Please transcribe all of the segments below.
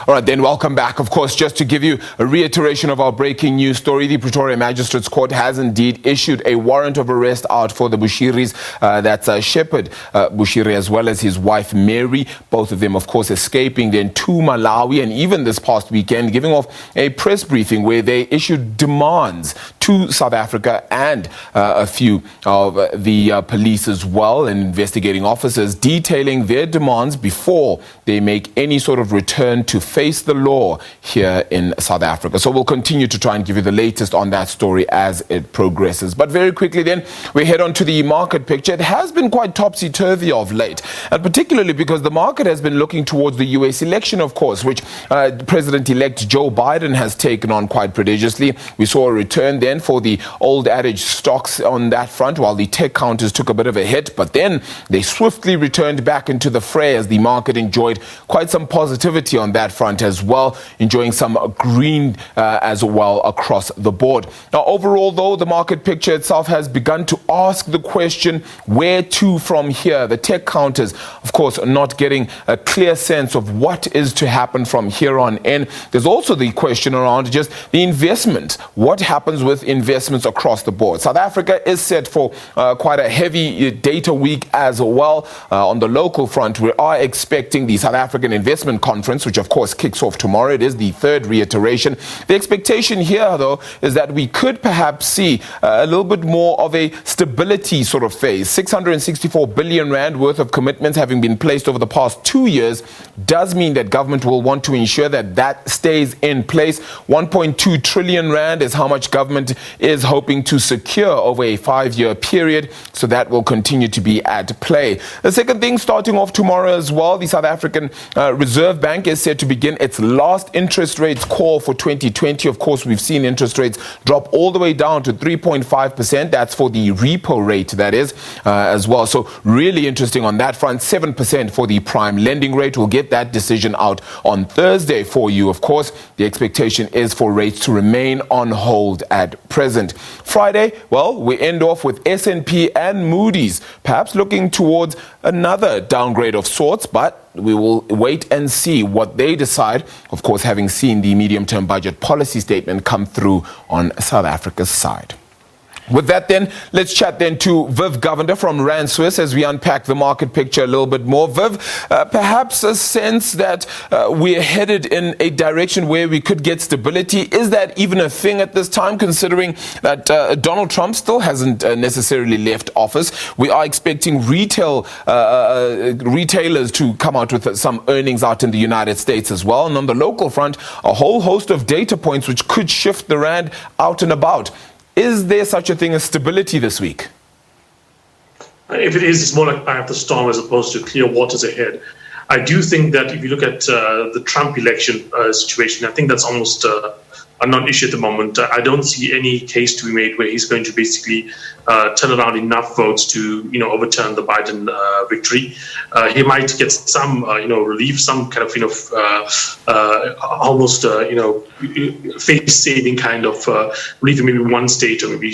All right, then welcome back. Of course, just to give you a reiteration of our breaking news story, the Pretoria Magistrates Court has indeed issued a warrant of arrest out for the Bushiris. That's Shepherd Bushiri as well as his wife Mary. Both of them, of course, escaping then to Malawi, and even this past weekend giving off a press briefing where they issued demands to South Africa and a few of the police as well and investigating officers, detailing their demands before they make any sort of return to face the law here in South Africa. So we'll continue to try and give you the latest on that story as it progresses. But very quickly then, we head on to the market picture. It has been quite topsy-turvy of late, and particularly because the market has been looking towards the US election, of course, which President-elect Joe Biden has taken on quite prodigiously. We saw a return then for the old adage stocks on that front, while the tech counters took a bit of a hit, but then they swiftly returned back into the fray as the market enjoyed quite some positivity on that front as well, enjoying some green as well across the board. Now, overall, though, the market picture itself has begun to ask the question, where to from here? The tech counters, of course, are not getting a clear sense of what is to happen from here on in. There's also the question around just the investment. What happens with investments across the board? South Africa is set for quite a heavy data week as well. On the local front, we are expecting the South African Investment Conference, which of course kicks off tomorrow. It is the third reiteration. The expectation here, though, is that we could perhaps see a little bit more of a stability sort of phase. 664 billion rand worth of commitments having been placed over the past 2 years does mean that government will want to ensure that that stays in place. 1.2 trillion rand is how much government is hoping to secure over a 5-year period, so that will continue to be at play. The second thing, starting off tomorrow as well, the South African Reserve Bank is set to begin its last interest rates call for 2020. Of course, we've seen interest rates drop all the way down to 3.5%. That's for the repo rate, that is, as well. So really interesting on that front. 7% for the prime lending rate. We'll get that decision out on Thursday for you, of course. The expectation is for rates to remain on hold at present. Friday, well, we end off with S&P and Moody's, perhaps looking towards another downgrade of sorts, but we will wait and see what they decide, of course, having seen the medium-term budget policy statement come through on South Africa's side. With that then, let's chat then to Viv Govender from Rand Swiss as we unpack the market picture a little bit more. Viv, perhaps a sense that we're headed in a direction where we could get stability. Is that even a thing at this time, considering that Donald Trump still hasn't necessarily left office? We are expecting retailers to come out with some earnings out in the United States as well. And on the local front, a whole host of data points which could shift the rand out and about. Is there such a thing as stability this week? If it is, it's more like eye of the storm as opposed to clear waters ahead. I do think that if you look at the Trump election situation, I think that's almost a non-issue at the moment. I don't see any case to be made where he's going to basically turn around enough votes to, overturn the Biden victory. He might get some, relief, some kind of, almost, face-saving kind of relief in maybe one state, or maybe,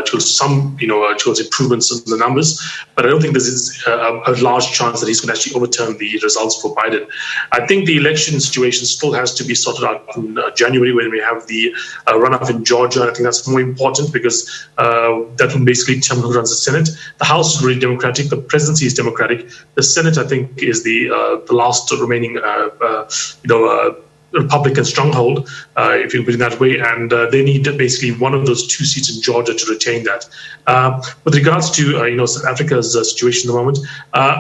towards some, towards improvements in the numbers. But I don't think this is a large chance that he's going to actually overturn the results for Biden. I think the election situation still has to be sorted out in January, when we have the runoff in Georgia. I think that's more important because that will basically determine who runs the Senate. The House is really Democratic. The presidency is Democratic. The Senate, I think, is the last remaining, Republican stronghold, if you put it that way, and they need basically one of those 2 seats in Georgia to retain that. With regards to South Africa's situation at the moment,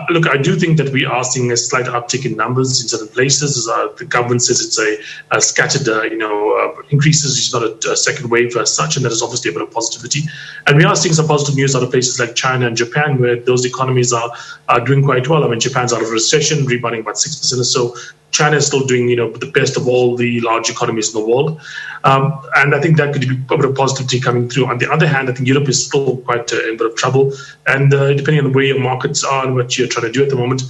look, I do think that we are seeing a slight uptick in numbers in certain places. The government says it's a scattered, increases. It's not a second wave as such, and that is obviously a bit of positivity. And we are seeing some positive news out of places like China and Japan, where those economies are doing quite well. I mean, Japan's out of recession, rebounding about 6% or so. China is still doing, the best of all the large economies in the world. And I think that could be a bit of positivity coming through. On the other hand, I think Europe is still quite in a bit of trouble. And depending on where your markets are and what you're trying to do at the moment,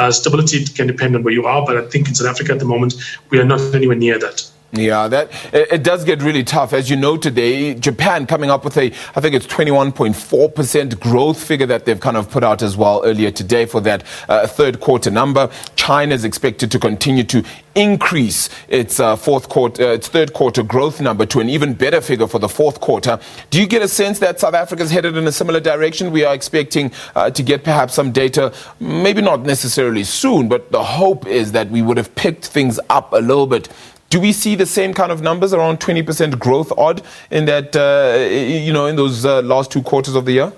stability can depend on where you are. But I think in South Africa at the moment, we are not anywhere near that. Yeah, it does get really tough. As you know today, Japan coming up with I think it's 21.4% growth figure that they've kind of put out as well earlier today for that third quarter number. China is expected to continue to increase its third quarter growth number to an even better figure for the fourth quarter. Do you get a sense that South Africa is headed in a similar direction? We are expecting to get perhaps some data, maybe not necessarily soon, but the hope is that we would have picked things up a little bit. Do we see the same kind of numbers, around 20% growth odd in that, in those last two quarters of the year?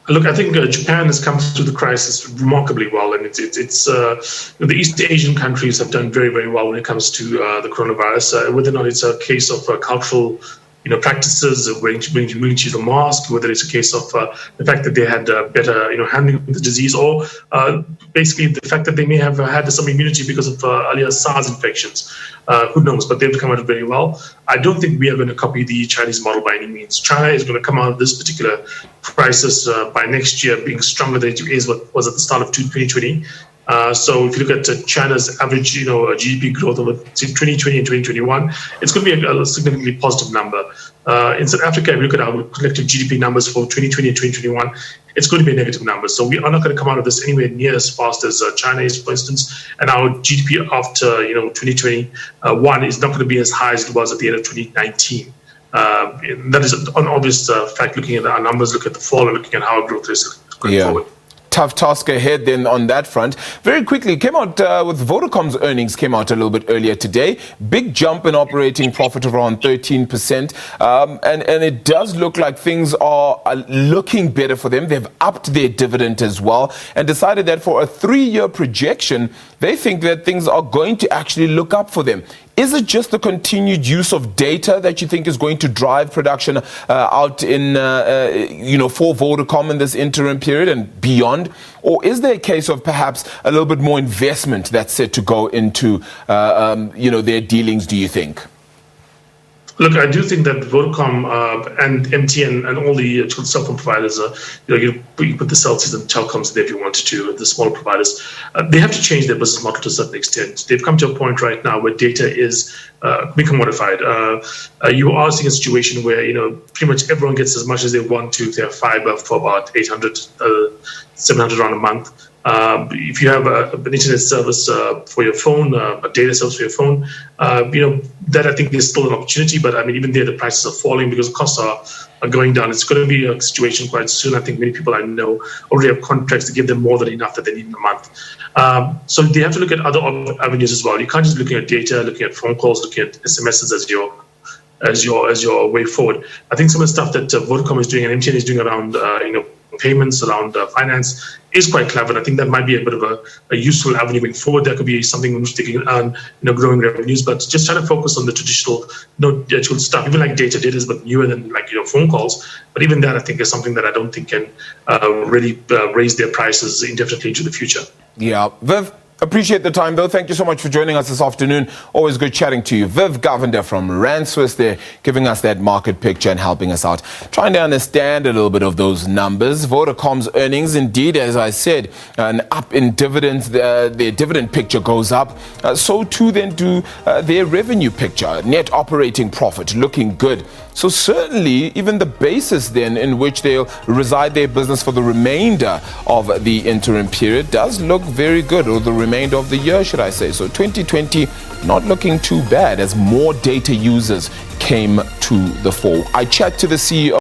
Look, I think Japan has come through the crisis remarkably well, and it's the East Asian countries have done very, very well when it comes to the coronavirus. Whether or not it's a case of cultural practices, willing to use a mask, whether it's a case of the fact that they had better, handling of the disease, or basically the fact that they may have had some immunity because of earlier SARS infections. Who knows? But they've come out very well. I don't think we are going to copy the Chinese model by any means. China is going to come out of this particular crisis by next year being stronger than it was at the start of 2020. So if you look at China's average, GDP growth over 2020 and 2021, it's going to be a significantly positive number. In South Africa, if you look at our collective GDP numbers for 2020 and 2021, it's going to be a negative number. So we are not going to come out of this anywhere near as fast as China is, for instance. And our GDP after 2021 is not going to be as high as it was at the end of 2019. That is an obvious fact. Looking at our numbers, look at the fall, and looking at how our growth is going forward. Tough task ahead then on that front. Very quickly, came out with Vodacom's earnings came out a little bit earlier today. Big jump in operating profit of around 13%. And it does look like things are looking better for them. They've upped their dividend as well and decided that for a 3-year projection, they think that things are going to actually look up for them. Is it just the continued use of data that you think is going to drive production out in, for Vodacom in this interim period and beyond? Or is there a case of perhaps a little bit more investment that's set to go into, their dealings, do you think? Look, I do think that Vodacom and MTN and all the cell phone providers, you put the Celsius and telecoms there if you wanted to, the smaller providers, they have to change their business model to a certain extent. They've come to a point right now where data is commodified. You are seeing a situation where, pretty much everyone gets as much as they want to. They have fiber for about 800, 700 rand a month. If you have an internet service for your phone, a data service for your phone, that I think is still an opportunity. But I mean, even there, the prices are falling because the costs are going down. It's going to be a situation quite soon. I think many people I know already have contracts to give them more than enough that they need in a month. So they have to look at other avenues as well. You can't just be looking at data, looking at phone calls, looking at SMSs as your way forward. I think some of the stuff that Vodacom is doing and MTN is doing around payments, around finance is quite clever. I think that might be a bit of a useful avenue going forward. That could be something in which they can earn, growing revenues. But just trying to focus on the traditional, actual stuff. Even like data is but newer than phone calls. But even that, I think, is something that I don't think can really raise their prices indefinitely into the future. Yeah, Viv, appreciate the time, though. Thank you so much for joining us this afternoon. Always good chatting to you. Viv Govender from Rand Swiss there, giving us that market picture and helping us out, trying to understand a little bit of those numbers. Vodacom's earnings, indeed, as I said, an up in dividends. Their dividend picture goes up. So too then do their revenue picture. Net operating profit looking good. So certainly, even the basis then in which they'll reside their business for the remainder of the interim period does look very good, or the remainder of the year, should I say. So 2020 not looking too bad as more data users came to the fore. I chat to the CEO